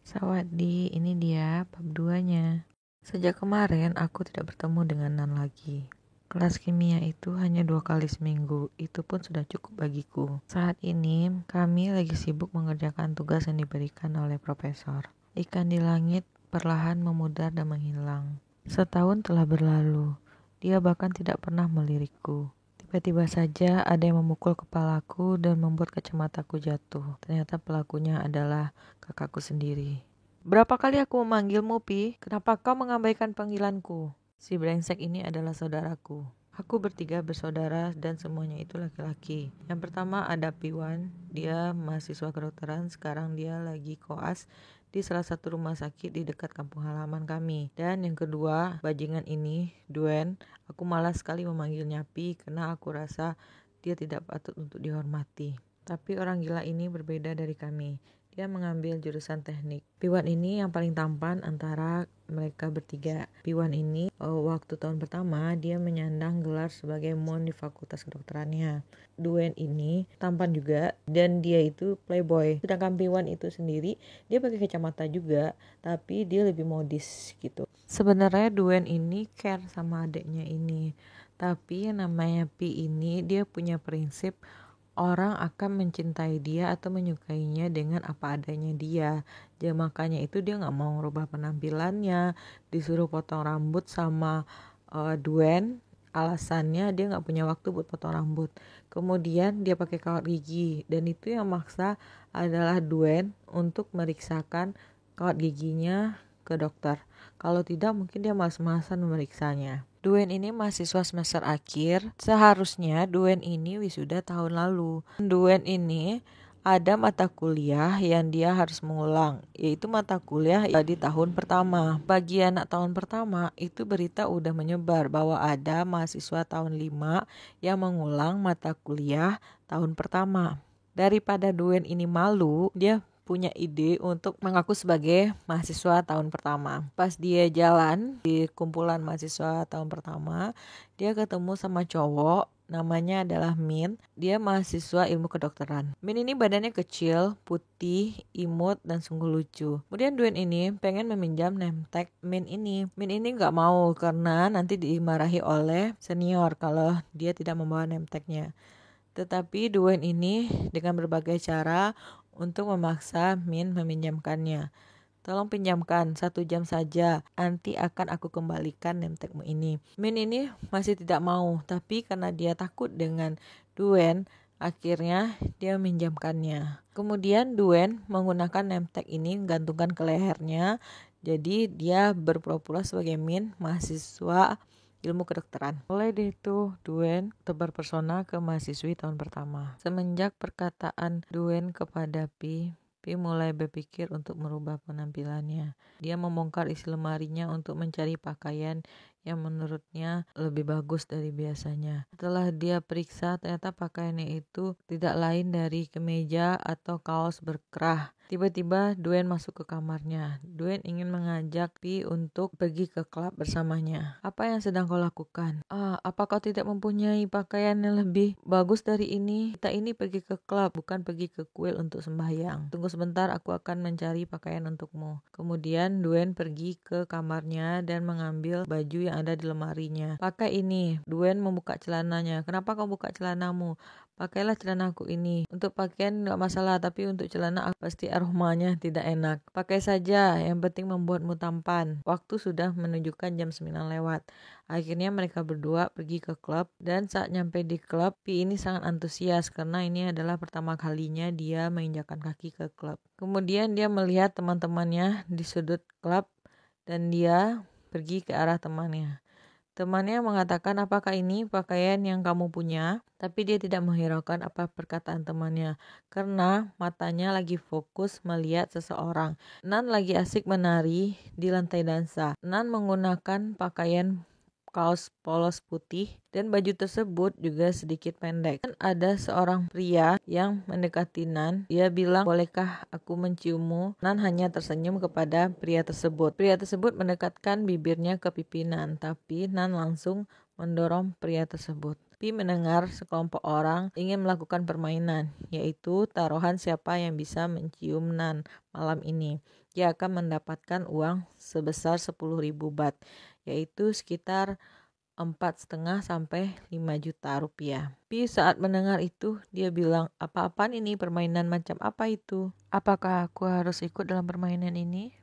Sawadee, ini dia bab 2-nya. Sejak kemarin aku tidak bertemu dengan Nan lagi. Kelas kimia itu hanya 2 kali seminggu, itu pun sudah cukup bagiku. Saat ini kami lagi sibuk mengerjakan tugas yang diberikan oleh profesor. Ikan di langit perlahan memudar dan menghilang. Setahun telah berlalu, dia bahkan tidak pernah melirikku. Tiba-tiba saja ada yang memukul kepalaku dan membuat kacamataku jatuh. Ternyata pelakunya adalah kakakku sendiri. Berapa kali aku memanggilmu, Pi? Kenapa kau mengabaikan panggilanku? Si brengsek ini adalah saudaraku. Aku bertiga bersaudara dan semuanya itu laki-laki. Yang pertama ada Piwan, dia mahasiswa kedokteran, sekarang dia lagi koas di salah satu rumah sakit di dekat kampung halaman kami. Dan yang kedua, bajingan ini, Duen, aku malas sekali memanggilnya Pi karena aku rasa dia tidak patut untuk dihormati. Tapi orang gila ini berbeda dari kami. Dia mengambil jurusan teknik. Piwan ini yang paling tampan antara mereka bertiga. Piwan ini waktu tahun pertama dia menyandang gelar sebagai mon di fakultas kedokterannya. Duen ini tampan juga dan dia itu playboy. Sedangkan Piwan itu sendiri dia pakai kacamata juga, tapi dia lebih modis gitu. Sebenarnya Duen ini care sama adiknya ini. Tapi yang namanya Pi ini dia punya prinsip orang akan mencintai dia atau menyukainya dengan apa adanya dia. Jadi makanya itu dia nggak mau merubah penampilannya, disuruh potong rambut sama Duen. Alasannya dia nggak punya waktu buat potong rambut. Kemudian dia pakai kawat gigi dan itu yang maksa adalah Duen untuk meriksakan kawat giginya ke dokter. Kalau tidak mungkin dia malas-malasan memeriksanya. Duen ini mahasiswa semester akhir. Seharusnya Duen ini wisuda tahun lalu. Duen ini ada mata kuliah yang dia harus mengulang, yaitu mata kuliah di tahun pertama. Bagi anak tahun pertama, itu berita udah menyebar bahwa ada mahasiswa tahun 5 yang mengulang mata kuliah tahun pertama. Daripada Duen ini malu, dia punya ide untuk mengaku sebagai mahasiswa tahun pertama. Pas dia jalan di kumpulan mahasiswa tahun pertama, dia ketemu sama cowok, namanya adalah Min. Dia mahasiswa ilmu kedokteran. Min ini badannya kecil, putih, imut, dan sungguh lucu. Kemudian Duen ini pengen meminjam nemtek Min ini. Min ini gak mau karena nanti dimarahi oleh senior kalau dia tidak membawa nemteknya. Tetapi Duen ini dengan berbagai cara untuk memaksa Min meminjamkannya. Tolong pinjamkan 1 jam saja, nanti akan aku kembalikan nemtekmu ini. Min ini masih tidak mau, tapi karena dia takut dengan Duen, akhirnya dia meminjamkannya. Kemudian Duen menggunakan nemtek ini gantungkan ke lehernya, jadi dia berpura-pura sebagai Min, mahasiswa ilmu kedokteran. Mulai deh tuh Duen tebar pesona ke mahasiswi tahun pertama. Semenjak perkataan Duen kepada Pi mulai berpikir untuk merubah penampilannya. Dia membongkar isi lemarinya untuk mencari pakaian yang menurutnya lebih bagus dari biasanya. Setelah dia periksa, ternyata pakaiannya itu tidak lain dari kemeja atau kaos berkerah. Tiba-tiba Duen masuk ke kamarnya. Duen ingin mengajak Pi untuk pergi ke klub bersamanya. Apa yang sedang kau lakukan? Apa kau tidak mempunyai pakaian yang lebih bagus dari ini? Kita ini pergi ke klub, bukan pergi ke kuil untuk sembahyang. Tunggu sebentar, aku akan mencari pakaian untukmu. Kemudian Duen pergi ke kamarnya dan mengambil baju yang ada di lemarinya. Pakai ini. Duen membuka celananya. Kenapa kau buka celanamu? Pakailah celanaku ini. Untuk pakaian enggak masalah, tapi untuk celana pasti aromanya tidak enak. Pakai saja, yang penting membuatmu tampan. Waktu sudah menunjukkan jam 9 lewat. Akhirnya mereka berdua pergi ke klub dan saat nyampe di klub, Pi ini sangat antusias karena ini adalah pertama kalinya dia menginjakkan kaki ke klub. Kemudian dia melihat teman-temannya di sudut klub dan dia pergi ke arah temannya. Temannya mengatakan, apakah ini pakaian yang kamu punya? Tapi dia tidak menghiraukan apa perkataan temannya karena matanya lagi fokus melihat seseorang. Nan lagi asik menari di lantai dansa. Nan menggunakan pakaian kaos polos putih dan baju tersebut juga sedikit pendek. Dan ada seorang pria yang mendekati Nan. Dia bilang, bolehkah aku menciummu? Nan hanya tersenyum kepada pria tersebut. Pria tersebut mendekatkan bibirnya ke pipi Nan, tapi Nan langsung mendorong pria tersebut. Pi mendengar sekelompok orang ingin melakukan permainan, yaitu taruhan siapa yang bisa mencium Nan malam ini. dia akan mendapatkan uang sebesar 10.000 baht, yaitu sekitar 4,5 sampai 5 juta rupiah. Tapi saat mendengar itu, dia bilang, apa-apaan ini, permainan macam apa itu? Apakah aku harus ikut dalam permainan ini?